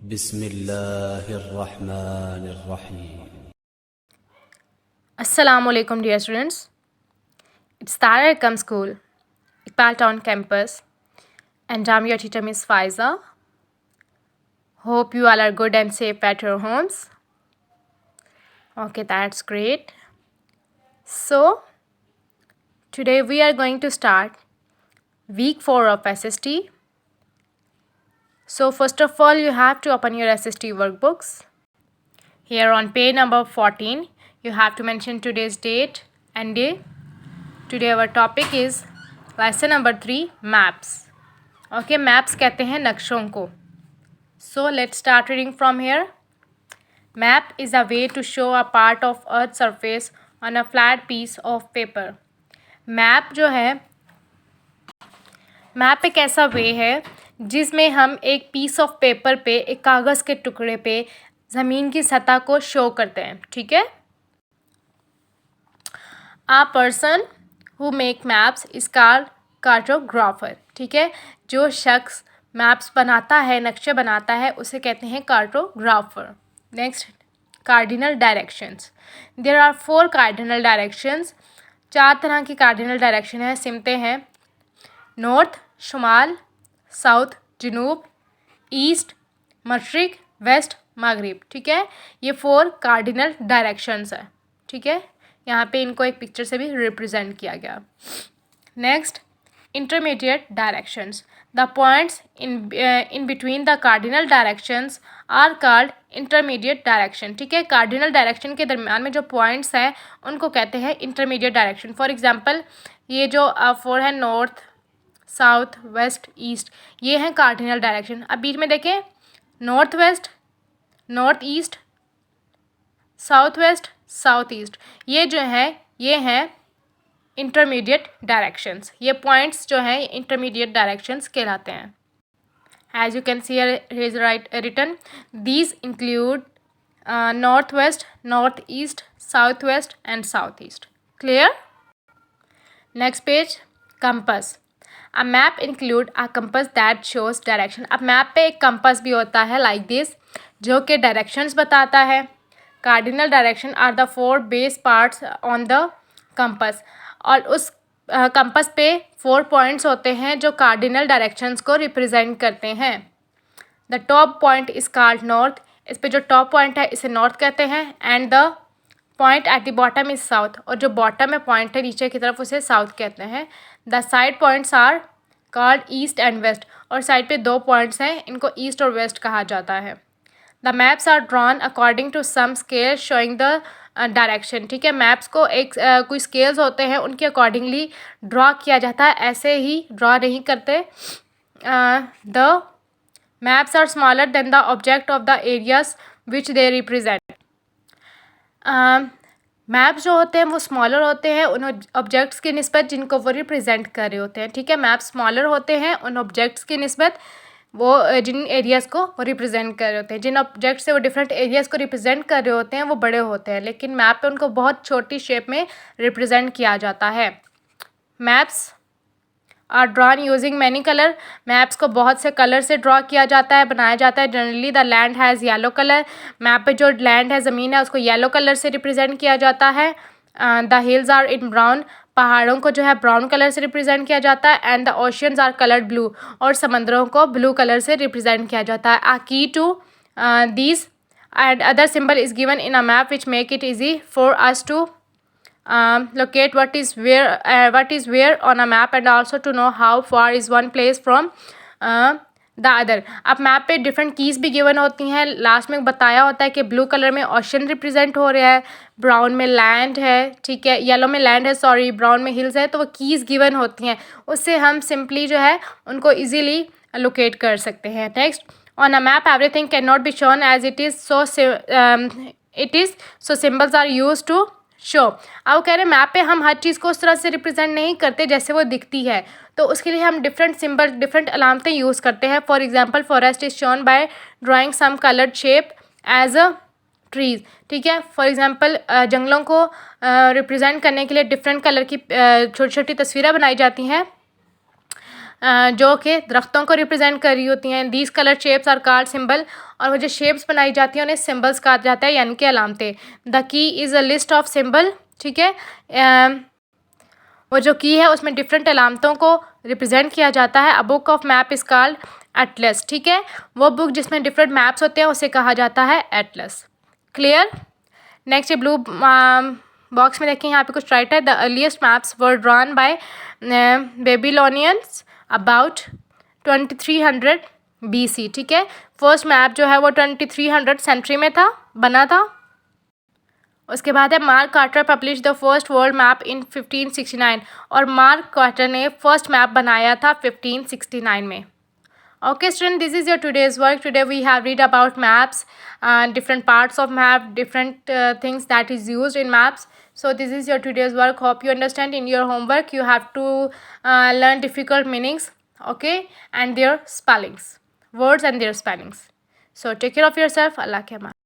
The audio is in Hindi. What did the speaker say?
बिस्मिल्लाहिर्रहमानिर्रहीम। Assalamualaikum dear students. It's Tara at Come School, Iqbal Town campus, and I'm your teacher Miss Faiza. Hope you all are good and safe at your homes. Okay, that's great. So, today we are going to start week 4 of SST. So, first of all, you have to open your SST workbooks. Here on page number 14, you have to mention today's date and day. Today our topic is lesson number 3, maps. Okay, maps कहते हैं नक्शों को. So let's start reading from here. Map is a way to show a part of Earth's surface on a flat piece of paper. Map जो है, मैप एक ऐसा वे है जिसमें हम एक पीस ऑफ पेपर पे, एक कागज़ के टुकड़े पे ज़मीन की सतह को शो करते हैं. ठीक है. A person who make maps is called cartographer. ठीक है. जो शख्स मैप्स बनाता है, नक्शे बनाता है, उसे कहते हैं cartographer. Next, cardinal directions. There are 4 cardinal directions. 4 तरह की कार्डिनल डायरेक्शन है, सिमते हैं. नॉर्थ शुमाल, साउथ जनूब, ईस्ट मशरिक, वेस्ट मगरिब. ठीक है. ये 4 कार्डिनल डायरेक्शंस है. ठीक है. यहाँ पे इनको एक पिक्चर से भी रिप्रेजेंट किया गया. Next, intermediate directions. The points in between the cardinal directions are called intermediate direction. ठीक है. कार्डिनल डायरेक्शन के दरमियान में जो पॉइंट्स हैं उनको कहते हैं इंटरमीडिएट डायरेक्शन. फॉर एग्जांपल, ये जो 4 है, नॉर्थ, साउथ, वेस्ट, ईस्ट, ये हैं कार्डिनल डायरेक्शन. अब बीच में देखें, north west, north east, south waste, south east, ये जो है ये हैं इंटरमीडिएट डायरेक्शंस. ये पॉइंट्स जो हैं इंटरमीडिएट डायरेक्शंस कहलाते हैं. As you can see here is written, these include north west, north east, south west and south east. Clear. Next page, compass. A map include a compass that shows direction. अब मैप पे एक कंपस भी होता है लाइक दिस, जो कि डायरेक्शंस बताता है. Cardinal direction are the 4 base parts on the compass. और उस कंपस पे 4 पॉइंट्स होते हैं जो कार्डिनल डायरेक्शंस को रिप्रेजेंट करते हैं. The top point is called north. इस पे जो टॉप पॉइंट है इसे नॉर्थ कहते हैं. And the point at the bottom is south. और जो बॉटम में पॉइंट है नीचे की तरफ, उसे साउथ कहते हैं. The side points are called east and west. और साइड पे 2 पॉइंट्स हैं, इनको ईस्ट और वेस्ट कहा जाता है. The maps are drawn according to some scale showing the direction. ठीक है. मैप्स को एक कोई स्केल्स होते हैं, उनके अकॉर्डिंगली ड्रॉ किया जाता है. ऐसे ही ड्रॉ नहीं करते. The maps are smaller than the object of the areas which they represent. Maps जो होते हैं वो स्मॉलर होते हैं उन ऑब्जेक्ट्स की निस्बत जिनको वो रिप्रेजेंट कर रहे होते हैं. ठीक है. मैप्स स्मॉलर होते हैं उन ऑब्जेक्ट्स की निस्बत वो जिन एरियाज़ को वो रिप्रेजेंट कर रहे होते हैं. जिन ऑब्जेक्ट से वो डिफरेंट एरियाज़ को रिप्रेजेंट कर रहे होते हैं वो बड़े होते हैं, लेकिन मैप पे उनको बहुत छोटी शेप में रिप्रेजेंट किया जाता है. Maps are drawn using many colour. Maps को बहुत से कलर से ड्रॉ किया जाता है, बनाया जाता है. Generally the land has yellow colour. Map पे जो लैंड है, ज़मीन है, उसको येलो कलर से रिप्रेजेंट किया जाता है. The hills are in brown. पहाड़ों को जो है ब्राउन कलर से रिप्रेजेंट किया जाता है. And the oceans are coloured blue. और समंदरों को ब्लू कलर से रिप्रेजेंट किया जाता है. A key to these and other symbol is given in a map which make it easy for us to locate what is where on a map and also to know how far is one place from the other. अब मैप पे डिफरेंट कीज़ भी गिवन होती हैं. लास्ट में बताया होता है कि ब्लू कलर में ओशन रिप्रेजेंट हो रहा है, ब्राउन में लैंड है. ठीक है. येलो में लैंड है, सॉरी, ब्राउन में हिल्स है. तो वो कीज़ गिवन होती हैं, उससे हम सिंपली जो है उनको ईजीली लोकेट कर सकते हैं. Next, on a map everything can not be shown as it is so symbols are use to show. अब कह रहे हैं मैप पे हम हर चीज़ को उस तरह से रिप्रेजेंट नहीं करते जैसे वो दिखती है, तो उसके लिए हम डिफरेंट सिंबल, डिफरेंट अलामतें यूज़ करते हैं. For example, forest is shown by drawing some coloured shape as a trees. ठीक है. फॉर एग्जांपल, जंगलों को रिप्रेजेंट करने के लिए डिफरेंट कलर की छोटी छोटी तस्वीरें बनाई जाती हैं. जो कि दरख्तों को रिप्रेजेंट कर रही होती हैं। These colour shapes are called symbol, और वो जो शेप्स बनाई जाती हैं उन्हें सिंबल्स कहा जाता है, यानी कि अलामतें। The key is a list of symbol, ठीक है। वो जो की है उसमें डिफरेंट अलामतों को रिप्रेजेंट किया जाता है। A book of map is called Atlas, ठीक है। वो बुक जिसमें डिफरेंट मैप्स होते हैं उसे कहा जाता है एटलस। क्लियर। नेक्स्ट ये ब्लू बॉक्स में देखिए, यहाँ पे कुछ राइट है। The earliest maps were drawn by Babylonians about 2300 BC, ठीक है। फर्स्ट मैप जो है वो 2300 सेंचुरी में बना था। उसके बाद है Mercator publish the first world map in 1569, और मार्क कार्टर ने फर्स्ट मैप बनाया था 1569 में। Okay, student, this is your today's work. Today we have read about maps, different parts of map, different things that is used in maps. So this is your today's work. Hope you understand. In your homework you have to learn difficult meanings, okay, and their spellings, words and their spellings. So take care of yourself. Allah ke aman.